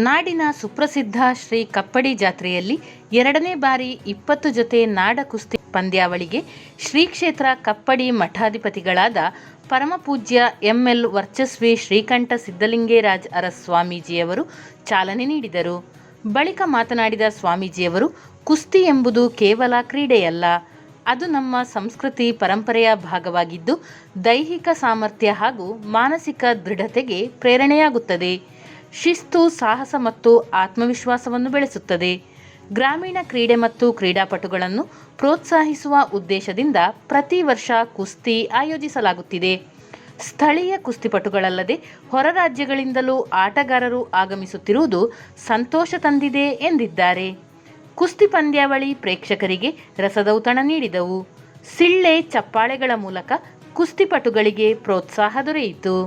ನಾಡಿನ ಸುಪ್ರಸಿದ್ಧ ಶ್ರೀ ಕಪ್ಪಡಿ ಜಾತ್ರೆಯಲ್ಲಿ 2ನೇ ಬಾರಿ 20 ಜೊತೆ ನಾಡ ಕುಸ್ತಿ ಪಂದ್ಯಾವಳಿಗೆ ಶ್ರೀ ಕ್ಷೇತ್ರ ಕಪ್ಪಡಿ ಮಠಾಧಿಪತಿಗಳಾದ ಪರಮಪೂಜ್ಯ ಎಂ.ಎಲ್. ವರ್ಚಸ್ವಿ ಶ್ರೀಕಂಠ ಸಿದ್ದಲಿಂಗೇರಾಜ ಅರಸ್ ಸ್ವಾಮೀಜಿಯವರು ಚಾಲನೆ ನೀಡಿದರು. ಬಳಿಕ ಮಾತನಾಡಿದ ಸ್ವಾಮೀಜಿಯವರು, ಕುಸ್ತಿ ಎಂಬುದು ಕೇವಲ ಕ್ರೀಡೆಯಲ್ಲ, ಅದು ನಮ್ಮ ಸಂಸ್ಕೃತಿ ಪರಂಪರೆಯ ಭಾಗವಾಗಿದ್ದು ದೈಹಿಕ ಸಾಮರ್ಥ್ಯ ಹಾಗೂ ಮಾನಸಿಕ ದೃಢತೆಗೆ ಪ್ರೇರಣೆಯಾಗುತ್ತದೆ. ಶಿಸ್ತು, ಸಾಹಸ ಮತ್ತು ಆತ್ಮವಿಶ್ವಾಸವನ್ನು ಬೆಳೆಸುತ್ತದೆ. ಗ್ರಾಮೀಣ ಕ್ರೀಡೆ ಮತ್ತು ಕ್ರೀಡಾಪಟುಗಳನ್ನು ಪ್ರೋತ್ಸಾಹಿಸುವ ಉದ್ದೇಶದಿಂದ ಪ್ರತಿ ವರ್ಷ ಕುಸ್ತಿ ಆಯೋಜಿಸಲಾಗುತ್ತಿದೆ. ಸ್ಥಳೀಯ ಕುಸ್ತಿಪಟುಗಳಲ್ಲದೆ ಹೊರ ರಾಜ್ಯಗಳಿಂದಲೂ ಆಟಗಾರರು ಆಗಮಿಸುತ್ತಿರುವುದು ಸಂತೋಷ ತಂದಿದೆ ಎಂದಿದ್ದಾರೆ. ಕುಸ್ತಿ ಪಂದ್ಯಾವಳಿ ಪ್ರೇಕ್ಷಕರಿಗೆ ರಸದೌತಣ ನೀಡಿದವು. ಸಿಳ್ಳೆ ಚಪ್ಪಾಳೆಗಳ ಮೂಲಕ ಕುಸ್ತಿಪಟುಗಳಿಗೆ ಪ್ರೋತ್ಸಾಹ ದೊರೆಯಿತು.